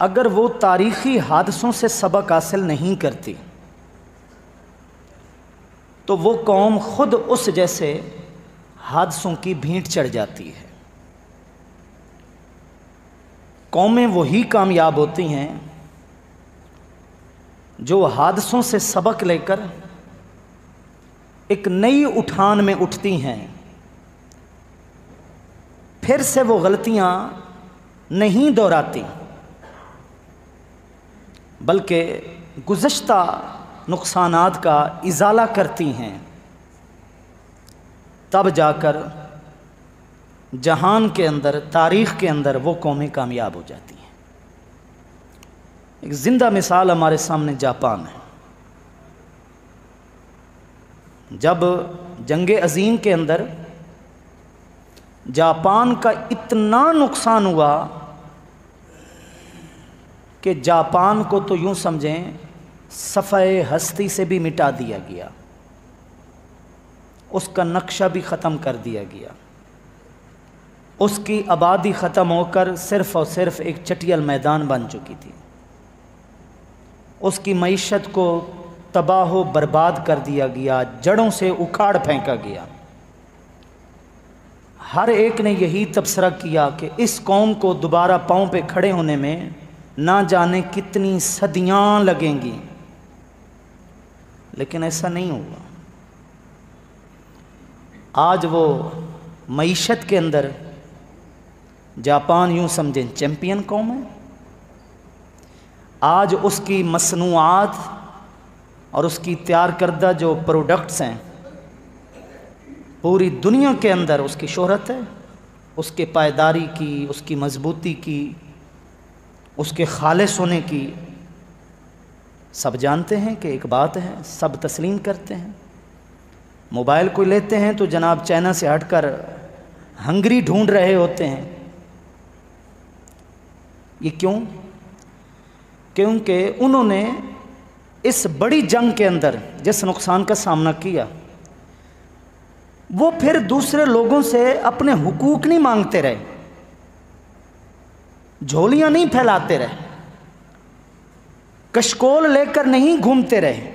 اگر وہ تاریخی حادثوں سے سبق حاصل نہیں کرتی تو وہ قوم خود اس جیسے حادثوں کی بھینٹ چڑھ جاتی ہے۔ قومیں وہی کامیاب ہوتی ہیں جو حادثوں سے سبق لے کر ایک نئی اٹھان میں اٹھتی ہیں، پھر سے وہ غلطیاں نہیں دہراتی بلکہ گزشتہ نقصانات کا ازالہ کرتی ہیں، تب جا کر جہان کے اندر، تاریخ کے اندر وہ قومیں کامیاب ہو جاتی ہیں۔ ایک زندہ مثال ہمارے سامنے جاپان ہے۔ جب جنگ عظیم کے اندر جاپان کا اتنا نقصان ہوا کہ جاپان کو تو یوں سمجھیں صفحہ ہستی سے بھی مٹا دیا گیا، اس کا نقشہ بھی ختم کر دیا گیا، اس کی آبادی ختم ہو کر صرف اور صرف ایک چٹیل میدان بن چکی تھی، اس کی معیشت کو تباہ و برباد کر دیا گیا، جڑوں سے اکھاڑ پھینکا گیا۔ ہر ایک نے یہی تبصرہ کیا کہ اس قوم کو دوبارہ پاؤں پہ کھڑے ہونے میں نہ جانے کتنی صدیاں لگیں گی، لیکن ایسا نہیں ہوا۔ آج وہ معیشت کے اندر جاپان یوں سمجھیں چیمپئن قوم ہے۔ آج اس کی مصنوعات اور اس کی تیار کردہ جو پروڈکٹس ہیں، پوری دنیا کے اندر اس کی شہرت ہے، اس کے پائیداری کی، اس کی مضبوطی کی، اس کے خالص ہونے کی سب جانتے ہیں کہ ایک بات ہے، سب تسلیم کرتے ہیں۔ موبائل کو لیتے ہیں تو جناب چائنا سے ہٹ کر ہنگری ڈھونڈ رہے ہوتے ہیں۔ یہ کیوں؟ کیونکہ انہوں نے اس بڑی جنگ کے اندر جس نقصان کا سامنا کیا، وہ پھر دوسرے لوگوں سے اپنے حقوق نہیں مانگتے رہے، جھولیاں نہیں پھیلاتے رہے، کشکول لے کر نہیں گھومتے رہے،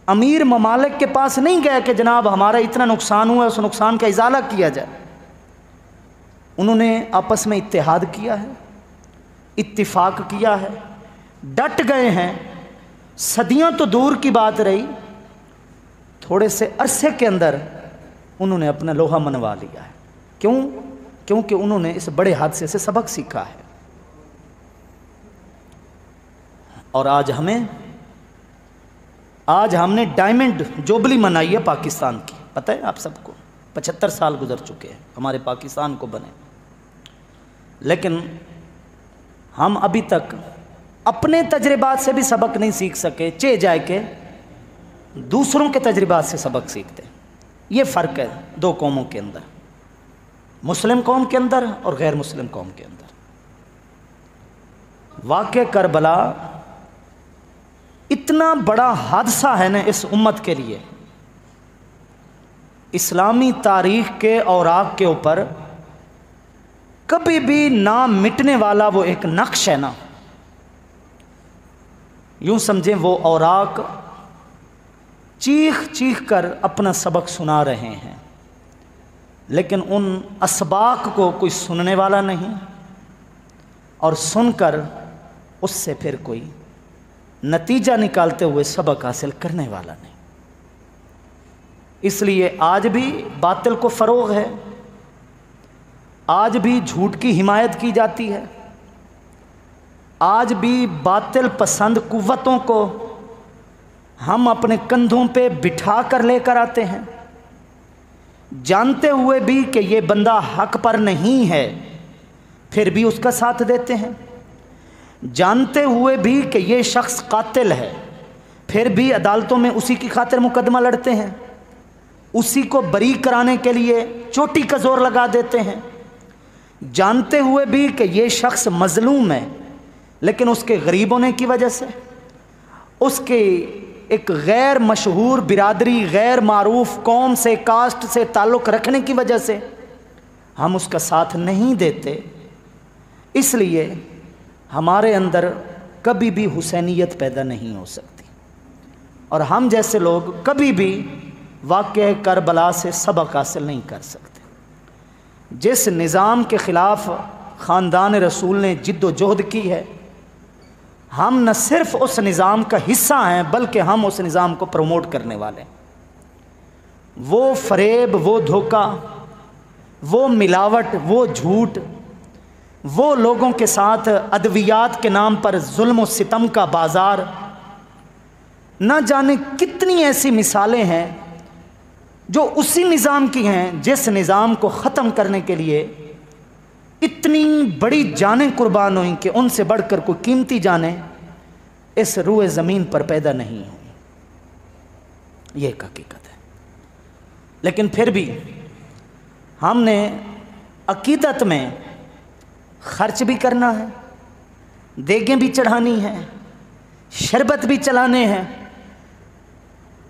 امیر ممالک کے پاس نہیں گئے کہ جناب ہمارا اتنا نقصان ہوا ہے، اس نقصان کا ازالہ کیا جائے۔ انہوں نے آپس میں اتحاد کیا ہے، اتفاق کیا ہے، ڈٹ گئے ہیں۔ صدیاں تو دور کی بات رہی، تھوڑے سے عرصے کے اندر انہوں نے اپنا لوہا منوا لیا ہے۔ کیوں؟ کیونکہ انہوں نے اس بڑے حادثے سے سبق سیکھا ہے۔ اور آج ہم نے ڈائمنڈ جوبلی منائی ہے پاکستان کی، پتہ ہے آپ سب کو، 75 سال گزر چکے ہیں ہمارے پاکستان کو بنے، لیکن ہم ابھی تک اپنے تجربات سے بھی سبق نہیں سیکھ سکے، چہ جائے کہ دوسروں کے تجربات سے سبق سیکھتے۔ یہ فرق ہے دو قوموں کے اندر، مسلم قوم کے اندر اور غیر مسلم قوم کے اندر۔ واقعہ کربلا اتنا بڑا حادثہ ہے نا اس امت کے لیے، اسلامی تاریخ کے اوراق کے اوپر کبھی بھی نہ مٹنے والا وہ ایک نقش ہے نا۔ یوں سمجھیں وہ اوراق چیخ چیخ کر اپنا سبق سنا رہے ہیں، لیکن ان اسباق کو کوئی سننے والا نہیں، اور سن کر اس سے پھر کوئی نتیجہ نکالتے ہوئے سبق حاصل کرنے والا نہیں۔ اس لیے آج بھی باطل کو فروغ ہے، آج بھی جھوٹ کی حمایت کی جاتی ہے، آج بھی باطل پسند قوتوں کو ہم اپنے کندھوں پہ بٹھا کر لے کر آتے ہیں، جانتے ہوئے بھی کہ یہ بندہ حق پر نہیں ہے، پھر بھی اس کا ساتھ دیتے ہیں، جانتے ہوئے بھی کہ یہ شخص قاتل ہے، پھر بھی عدالتوں میں اسی کی خاطر مقدمہ لڑتے ہیں، اسی کو بری کرانے کے لیے چوٹی کا زور لگا دیتے ہیں، جانتے ہوئے بھی کہ یہ شخص مظلوم ہے، لیکن اس کے غریب ہونے کی وجہ سے، اس کے ایک غیر مشہور برادری، غیر معروف قوم سے، کاسٹ سے تعلق رکھنے کی وجہ سے ہم اس کا ساتھ نہیں دیتے۔ اس لیے ہمارے اندر کبھی بھی حسینیت پیدا نہیں ہو سکتی، اور ہم جیسے لوگ کبھی بھی واقعہ کربلا سے سبق حاصل نہیں کر سکتے۔ جس نظام کے خلاف خاندان رسول نے جد و جہد کی ہے، ہم نہ صرف اس نظام کا حصہ ہیں بلکہ ہم اس نظام کو پروموٹ کرنے والے ہیں۔ وہ فریب، وہ دھوکہ، وہ ملاوٹ، وہ جھوٹ، وہ لوگوں کے ساتھ ادویات کے نام پر ظلم و ستم کا بازار، نہ جانے کتنی ایسی مثالیں ہیں جو اسی نظام کی ہیں جس نظام کو ختم کرنے کے لیے اتنی بڑی جانیں قربان ہوئیں کہ ان سے بڑھ کر کوئی قیمتی جانیں اس روئے زمین پر پیدا نہیں ہوئی۔ یہ ایک حقیقت ہے۔ لیکن پھر بھی ہم نے عقیدت میں خرچ بھی کرنا ہے، دیگیں بھی چڑھانی ہیں، شربت بھی چلانے ہیں۔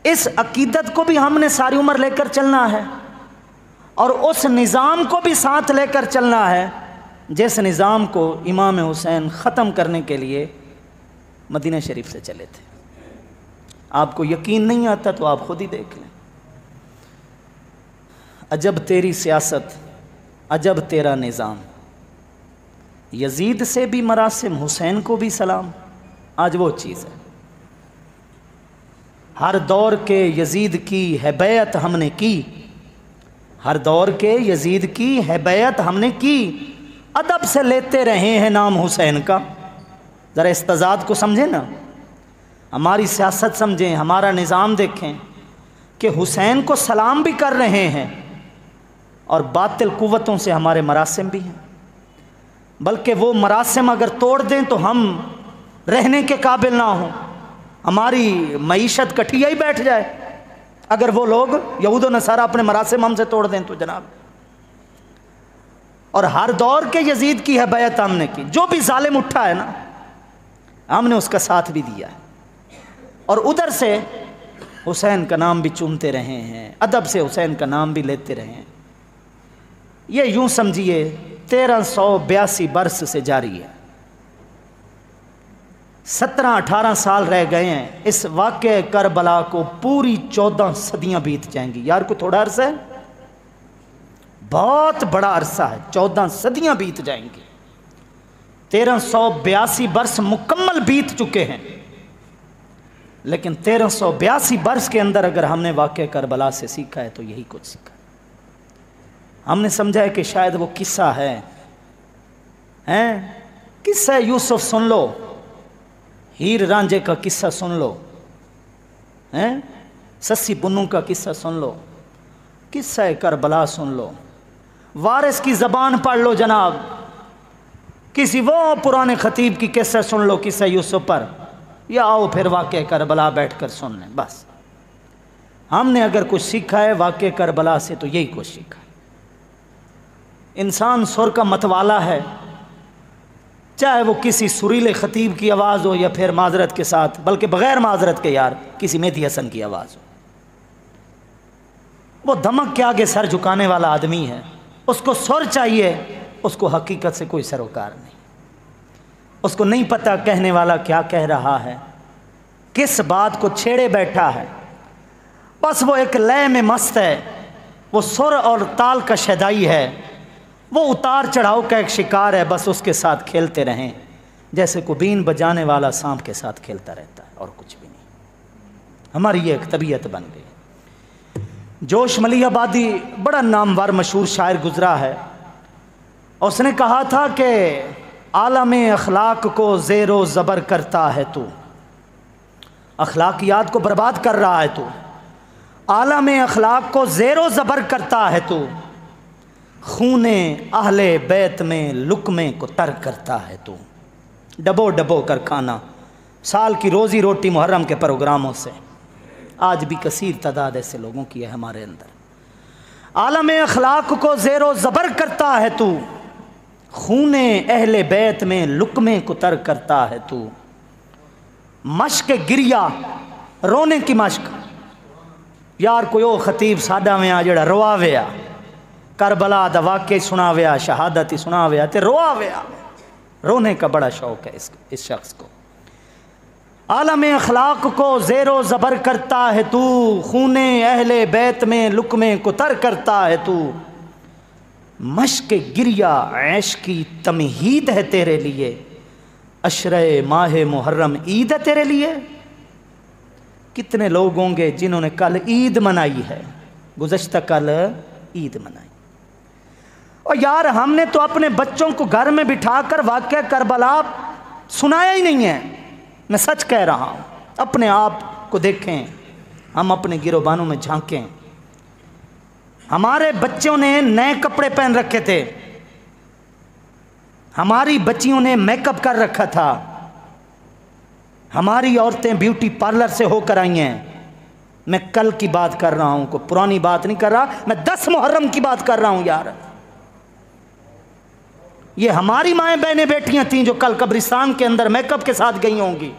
اس عقیدت کو بھی ہم نے ساری عمر لے کر چلنا ہے، اور اس نظام کو بھی ساتھ لے کر چلنا ہے جس نظام کو امام حسین ختم کرنے کے لیے مدینہ شریف سے چلے تھے۔ آپ کو یقین نہیں آتا تو آپ خود ہی دیکھ لیں۔ عجب تیری سیاست، عجب تیرا نظام، یزید سے بھی مراسم، حسین کو بھی سلام۔ آج وہ چیز ہے، ہر دور کے یزید کی ہے بیعت ہم نے کی، ہر دور کے یزید کی ہے بیعت ہم نے کی، ادب سے لیتے رہے ہیں نام حسین کا۔ ذرا اس تضاد کو سمجھیں نا، ہماری سیاست سمجھیں، ہمارا نظام دیکھیں کہ حسین کو سلام بھی کر رہے ہیں اور باطل قوتوں سے ہمارے مراسم بھی ہیں، بلکہ وہ مراسم اگر توڑ دیں تو ہم رہنے کے قابل نہ ہوں، ہماری معیشت کٹھیا ہی بیٹھ جائے اگر وہ لوگ یہود و نصارہ اپنے مراسم ہم سے توڑ دیں تو جناب۔ اور ہر دور کے یزید کی ہے بیعت ہم نے کی، جو بھی ظالم اٹھا ہے نا ہم نے اس کا ساتھ بھی دیا ہے، اور ادھر سے حسین کا نام بھی چومتے رہے ہیں، ادب سے حسین کا نام بھی لیتے رہے ہیں۔ یہ یوں سمجھیے 1382 برس سے جاری ہے، 17-18 سال رہ گئے ہیں، اس واقعہ کربلا کو پوری 14 صدیاں بیت جائیں گی۔ یار کو تھوڑا عرصہ ہے، بہت بڑا عرصہ ہے، 14 صدیاں بیت جائیں گی۔ 1382 برس مکمل بیت چکے ہیں، لیکن 1382 برس کے اندر اگر ہم نے واقعہ کربلا سے سیکھا ہے تو یہی کچھ سیکھا ہے۔ ہم نے سمجھا ہے کہ شاید وہ قصہ ہے، قصہ یوسف سن لو، ہیر رانجھے کا قصہ سن لو، سسی پنوں کا قصہ سن لو، قصہ کربلا سن لو، وارث کی زبان پڑھ لو جناب، کسی وہ پرانے خطیب کی قصہ سن لو قصہ یوسف پر، یا آؤ پھر واقعہ کربلا بیٹھ کر سن لیں۔ بس ہم نے اگر کچھ سیکھا ہے واقعہ کربلا سے تو یہی کچھ سیکھا ہے۔ انسان سر کا متوالا ہے، چاہے وہ کسی سریلے خطیب کی آواز ہو یا پھر معذرت کے ساتھ، بلکہ بغیر معذرت کے یار کسی مہدی حسن کی آواز ہو، وہ دھمک کے آگے سر جھکانے والا آدمی ہے، اس کو سر چاہیے، اس کو حقیقت سے کوئی سروکار نہیں، اس کو نہیں پتہ کہنے والا کیا کہہ رہا ہے، کس بات کو چھیڑے بیٹھا ہے، بس وہ ایک لے میں مست ہے، وہ سر اور تال کا شیدائی ہے، وہ اتار چڑھاؤ کا ایک شکار ہے، بس اس کے ساتھ کھیلتے رہیں جیسے کو بین بجانے والا سانپ کے ساتھ کھیلتا رہتا ہے، اور کچھ بھی نہیں۔ ہماری یہ ایک طبیعت بن گئی۔ جوش ملی آبادی بڑا نامور مشہور شاعر گزرا ہے، اس نے کہا تھا کہ عالم اخلاق کو زیر و زبر کرتا ہے تو، اخلاقیات کو برباد کر رہا ہے تو، عالم اخلاق کو زیر و زبر کرتا ہے تو، خون اہل بیت میں لقمے کو ترک کرتا ہے تو، ڈبو ڈبو کر کھانا، سال کی روزی روٹی محرم کے پروگراموں سے، آج بھی کثیر تعداد ایسے لوگوں کی ہے ہمارے اندر۔ عالم اخلاق کو زیر و زبر کرتا ہے تو، خون اہل بیت میں لقمے کو ترک کرتا ہے تو، مشق گریا رونے کی مشق، یار کوئی او خطیب ساڈا میں آ جڑا روا ویا کربلا دا واقعہ سنا ویا، شہادت سنا ویا تے روا ویا، رونے کا بڑا شوق ہے اس شخص کو۔ عالم اخلاق کو زیر و زبر کرتا ہے تو، خون اہل بیت میں لقمے کو تر کرتا ہے تو، مشق گریہ عیش کی تمہید ہے تیرے لیے، عشرہ ماہ محرم عید ہے تیرے لیے۔ کتنے لوگ ہوں گے جنہوں نے کل عید منائی ہے، گزشتہ کل عید منائی، اور یار ہم نے تو اپنے بچوں کو گھر میں بٹھا کر واقعہ کربلا سنایا ہی نہیں ہے۔ میں سچ کہہ رہا ہوں، اپنے آپ کو دیکھیں، ہم اپنے گروبانوں میں جھانکیں۔ ہمارے بچوں نے نئے کپڑے پہن رکھے تھے، ہماری بچیوں نے میک اپ کر رکھا تھا، ہماری عورتیں بیوٹی پارلر سے ہو کر آئی ہیں۔ میں کل کی بات کر رہا ہوں، کوئی پرانی بات نہیں کر رہا، میں 10 محرم کی بات کر رہا ہوں یار۔ یہ ہماری مائیں بہنیں بیٹیاں تھیں جو کل قبرستان کے اندر میک اپ کے ساتھ گئی ہوں گی،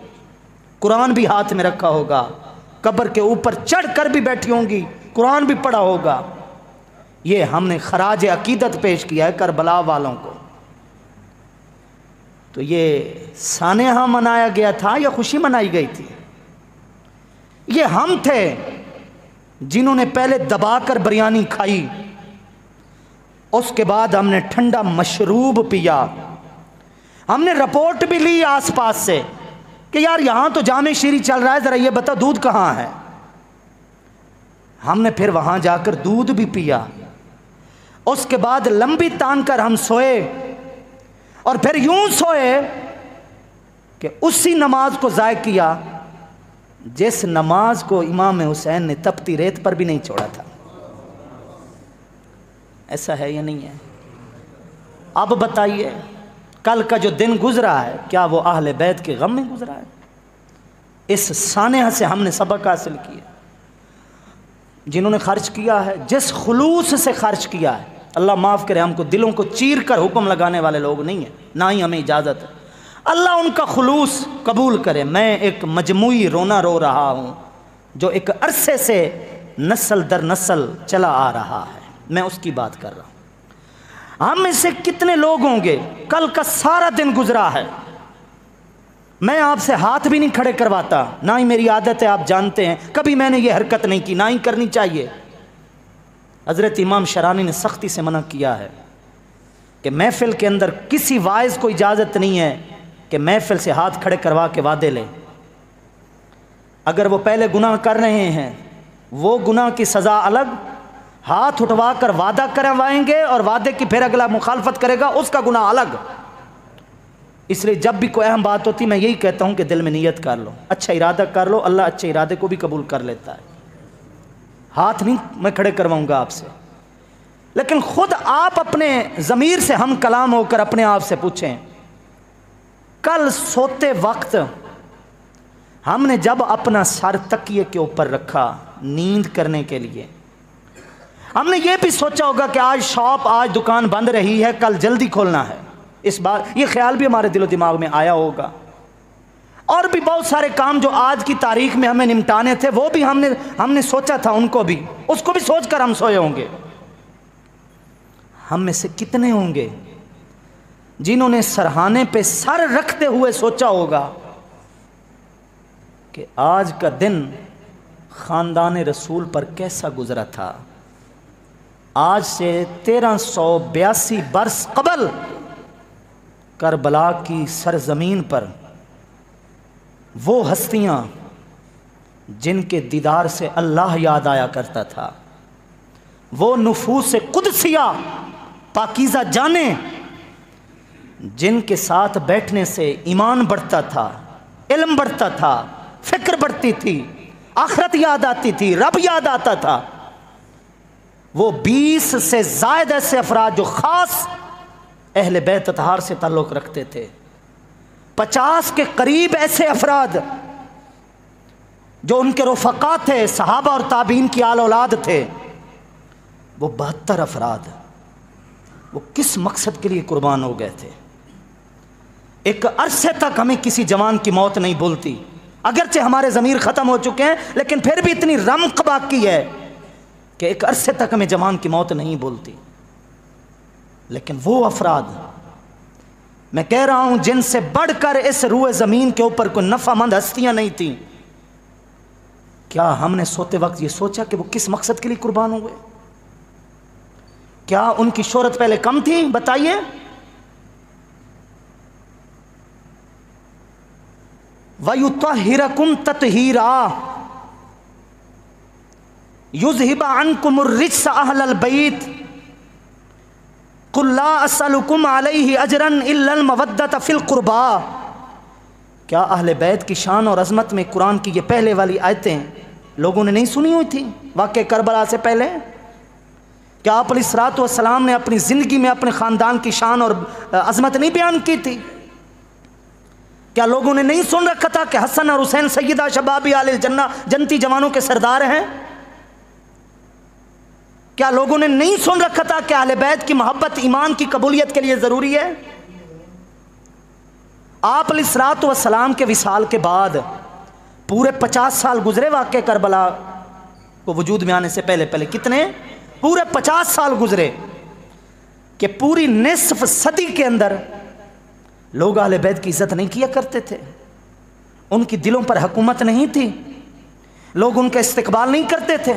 قرآن بھی ہاتھ میں رکھا ہوگا، قبر کے اوپر چڑھ کر بھی بیٹھی ہوں گی، قرآن بھی پڑھا ہوگا۔ یہ ہم نے خراج عقیدت پیش کیا ہے کربلا والوں کو۔ تو یہ سانحہ منایا گیا تھا یا خوشی منائی گئی تھی؟ یہ ہم تھے جنہوں نے پہلے دبا کر بریانی کھائی، اس کے بعد ہم نے ٹھنڈا مشروب پیا، ہم نے رپورٹ بھی لی آس پاس سے کہ یار یہاں تو جامع شیری چل رہا ہے، ذرا یہ بتا دودھ کہاں ہے۔ ہم نے پھر وہاں جا کر دودھ بھی پیا، اس کے بعد لمبی تان کر ہم سوئے، اور پھر یوں سوئے کہ اسی نماز کو ضائع کیا جس نماز کو امام حسین نے تپتی ریت پر بھی نہیں چھوڑا تھا۔ ایسا ہے یا نہیں ہے؟ اب بتائیے کل کا جو دن گزرا ہے کیا وہ اہل بیت کے غم میں گزرا ہے؟ اس سانحہ سے ہم نے سبق حاصل کیا۔ جنہوں نے خرچ کیا ہے، جس خلوص سے خرچ کیا ہے، اللہ معاف کرے، ہم کو دلوں کو چیر کر حکم لگانے والے لوگ نہیں ہیں، نہ ہی ہمیں اجازت ہے۔ اللہ ان کا خلوص قبول کرے۔ میں ایک مجموعی رونا رو رہا ہوں جو ایک عرصے سے نسل در نسل چلا آ رہا ہے، میں اس کی بات کر رہا ہوں۔ ہم میں سے کتنے لوگ ہوں گے کل کا سارا دن گزرا ہے، میں آپ سے ہاتھ بھی نہیں کھڑے کرواتا، نہ ہی میری عادت ہے، آپ جانتے ہیں، کبھی میں نے یہ حرکت نہیں کی، نہ ہی کرنی چاہیے۔ حضرت امام شرانی نے سختی سے منع کیا ہے کہ محفل کے اندر کسی واعظ کو اجازت نہیں ہے کہ محفل سے ہاتھ کھڑے کروا کے وعدے لے۔ اگر وہ پہلے گناہ کر رہے ہیں، وہ گناہ کی سزا الگ، ہاتھ اٹھوا کر وعدہ کروائیں گے اور وعدے کی پھر اگلا مخالفت کرے گا، اس کا گناہ الگ۔ اس لیے جب بھی کوئی اہم بات ہوتی میں یہی کہتا ہوں کہ دل میں نیت کر لو، اچھا ارادہ کر لو، اللہ اچھے ارادے کو بھی قبول کر لیتا ہے۔ ہاتھ نہیں میں کھڑے کرواؤں گا آپ سے، لیکن خود آپ اپنے ضمیر سے ہم کلام ہو کر اپنے آپ سے پوچھیں، کل سوتے وقت ہم نے جب اپنا سر تکیے کے اوپر رکھا نیند کرنے کے لیے، ہم نے یہ بھی سوچا ہوگا کہ آج شاپ، آج دکان بند رہی ہے، کل جلدی کھولنا ہے، اس بار یہ خیال بھی ہمارے دل و دماغ میں آیا ہوگا۔ اور بھی بہت سارے کام جو آج کی تاریخ میں ہمیں نمٹانے تھے وہ بھی ہم نے سوچا تھا، ان کو بھی، اس کو بھی سوچ کر ہم سوئے ہوں گے۔ ہم میں سے کتنے ہوں گے جنہوں نے سرہانے پہ سر رکھتے ہوئے سوچا ہوگا کہ آج کا دن خاندان رسول پر کیسا گزرا تھا۔ آج سے 1382 برس قبل کربلا کی سرزمین پر وہ ہستیاں جن کے دیدار سے اللہ یاد آیا کرتا تھا، وہ نفوس قدسیہ پاکیزہ جانیں جن کے ساتھ بیٹھنے سے ایمان بڑھتا تھا، علم بڑھتا تھا، فکر بڑھتی تھی، آخرت یاد آتی تھی، رب یاد آتا تھا، وہ 20 سے زائد ایسے افراد جو خاص اہل بیت اطہار سے تعلق رکھتے تھے، 50 کے قریب ایسے افراد جو ان کے رفقا تھے، صحابہ اور تابعین کی آل اولاد تھے، وہ 72 افراد وہ کس مقصد کے لیے قربان ہو گئے تھے؟ ایک عرصے تک ہمیں کسی جوان کی موت نہیں بھولتی، اگرچہ ہمارے ضمیر ختم ہو چکے ہیں، لیکن پھر بھی اتنی رمق باقی ہے کہ ایک عرصے تک ہمیں جوان کی موت نہیں بھولتی۔ لیکن وہ افراد میں کہہ رہا ہوں جن سے بڑھ کر اس روئے زمین کے اوپر کوئی نفع مند ہستیاں نہیں تھیں، کیا ہم نے سوتے وقت یہ سوچا کہ وہ کس مقصد کے لیے قربان ہوئے؟ کیا ان کی شہرت پہلے کم تھی؟ بتائیے۔ وَيُطَهِّرَكُمْ تَطْهِيرًا يُذْهِبَ عَنْكُمُ الرِّجْسَ أَهْلَ الْبَيْتِ قُلْ لَا أَسْأَلُكُمْ عَلَيْهِ أَجْرًا إِلَّا الْمَوَدَّةَ فِي الْقُرْبَى۔ کیا اہل بیت کی شان اور عظمت میں قرآن کی یہ پہلے والی آیتیں لوگوں نے نہیں سنی ہوئی تھی واقعہ کربلا سے پہلے؟ کیا آپ علیہ الصلوۃ والسلام نے اپنی زندگی میں اپنے خاندان کی شان اور عظمت نہیں بیان کی تھی؟ کیا لوگوں نے نہیں سن رکھا تھا کہ حسن اور حسین سیدہ شباب اہل الجنہ، جنتی جوانوں کے سردار ہیں؟ کیا لوگوں نے نہیں سن رکھا تھا کہ اہل بیت کی محبت ایمان کی قبولیت کے لیے ضروری ہے؟ آپ علیہ الصلوۃ والسلام کے وصال کے بعد پورے 50 سال گزرے واقعہ کربلا کو وجود میں آنے سے پہلے کتنے؟ پورے 50 سال گزرے کہ پوری نصف صدی کے اندر لوگ اہل بیت کی عزت نہیں کیا کرتے تھے، ان کی دلوں پر حکومت نہیں تھی، لوگ ان کا استقبال نہیں کرتے تھے۔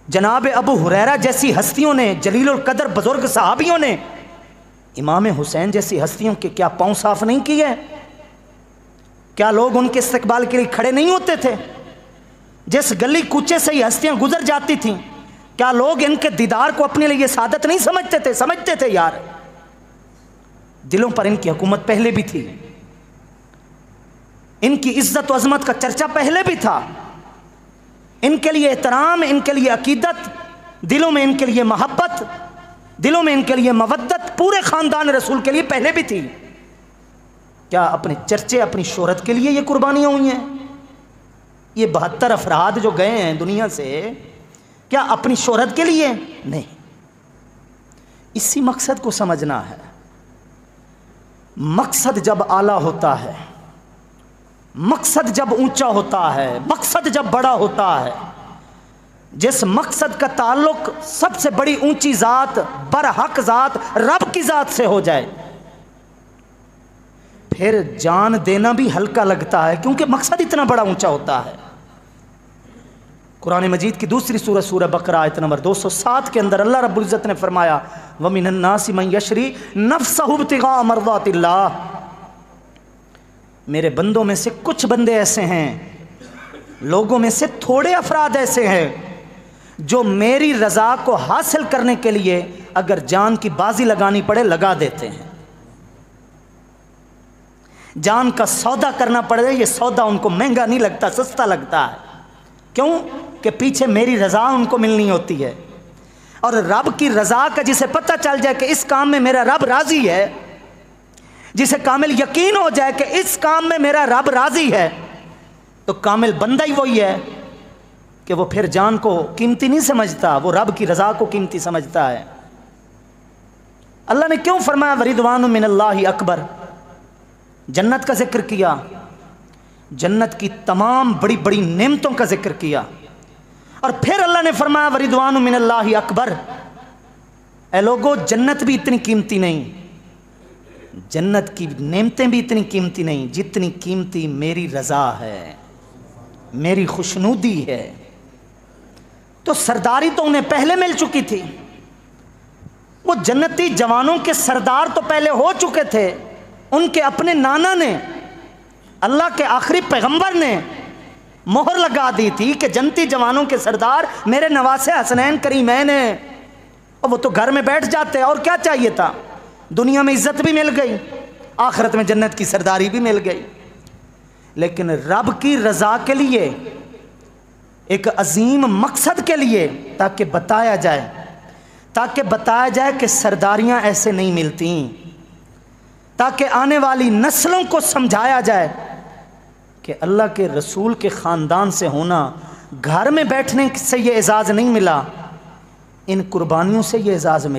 جناب ابو ہریرہ جیسی ہستیوں نے، جلیل القدر بزرگ صحابیوں نے امام حسین جیسی ہستیوں کے کیا پاؤں صاف نہیں کیے؟ کیا لوگ ان کے استقبال کے لیے کھڑے نہیں ہوتے تھے؟ جس گلی کوچے سے یہ ہستیاں گزر جاتی تھیں، کیا لوگ ان کے دیدار کو اپنے لیے سعادت نہیں سمجھتے تھے؟ سمجھتے تھے یار، دلوں پر ان کی حکومت پہلے بھی تھی، ان کی عزت و عظمت کا چرچا پہلے بھی تھا، ان کے لیے احترام، ان کے لیے عقیدت، دلوں میں ان کے لیے محبت، دلوں میں ان کے لیے مودت پورے خاندان رسول کے لیے پہلے بھی تھی۔ کیا اپنے چرچے، اپنی شہرت کے لیے یہ قربانیاں ہوئی ہیں؟ یہ 72 افراد جو گئے ہیں دنیا سے، کیا اپنی شہرت کے لیے؟ نہیں، اسی مقصد کو سمجھنا ہے۔ مقصد جب اعلیٰ ہوتا ہے، مقصد جب اونچا ہوتا ہے، مقصد جب بڑا ہوتا ہے، جس مقصد کا تعلق سب سے بڑی اونچی ذات، برحق ذات، رب کی ذات سے ہو جائے، پھر جان دینا بھی ہلکا لگتا ہے، کیونکہ مقصد اتنا بڑا اونچا ہوتا ہے۔ قرآن مجید کی دوسری سورہ، سورہ بقرہ آیت نمبر 207 کے اندر اللہ رب العزت نے فرمایا وَمِنَ النَّاسِ مَن يَشْرِي نَفْسَهُ ابْتِغَاءَ مَرْضَاتِ اللَّهِ۔ میرے بندوں میں سے کچھ بندے ایسے ہیں، لوگوں میں سے تھوڑے افراد ایسے ہیں جو میری رضا کو حاصل کرنے کے لیے اگر جان کی بازی لگانی پڑے لگا دیتے ہیں، جان کا سودا کرنا پڑے، یہ سودا ان کو مہنگا نہیں لگتا، سستا لگتا ہے۔ کیوں؟ کہ پیچھے میری رضا ان کو ملنی ہوتی ہے، اور رب کی رضا کا جسے پتہ چل جائے کہ اس کام میں میرا رب راضی ہے، جسے کامل یقین ہو جائے کہ اس کام میں میرا رب راضی ہے، تو کامل بندہ ہی وہی ہے کہ وہ پھر جان کو قیمتی نہیں سمجھتا، وہ رب کی رضا کو قیمتی سمجھتا ہے۔ اللہ نے کیوں فرمایا وَرِضْوَانٌ مِّنَ اللَّهِ اکبر؟ جنت کا ذکر کیا، جنت کی تمام بڑی بڑی نعمتوں کا ذکر کیا، اور پھر اللہ نے فرمایا وَرِضْوَانٌ مِّنَ اللَّهِ اکبر۔ اے لوگو، جنت بھی اتنی قیمتی نہیں، جنت کی نعمتیں بھی اتنی قیمتی نہیں جتنی قیمتی میری رضا ہے، میری خوشنودی ہے۔ تو سرداری تو انہیں پہلے مل چکی تھی، وہ جنتی جوانوں کے سردار تو پہلے ہو چکے تھے، ان کے اپنے نانا نے، اللہ کے آخری پیغمبر نے مہر لگا دی تھی کہ جنتی جوانوں کے سردار میرے نواسے حسنین کریمین ہیں، اور وہ تو گھر میں بیٹھ جاتے، اور کیا چاہیے تھا؟ دنیا میں عزت بھی مل گئی، آخرت میں جنت کی سرداری بھی مل گئی۔ لیکن رب کی رضا کے لیے، ایک عظیم مقصد کے لیے، تاکہ بتایا جائے کہ سرداریاں ایسے نہیں ملتی، تاکہ آنے والی نسلوں کو سمجھایا جائے کہ اللہ کے رسول کے خاندان سے ہونا، گھر میں بیٹھنے سے یہ اعزاز نہیں ملا، ان قربانیوں سے یہ اعزاز ملا۔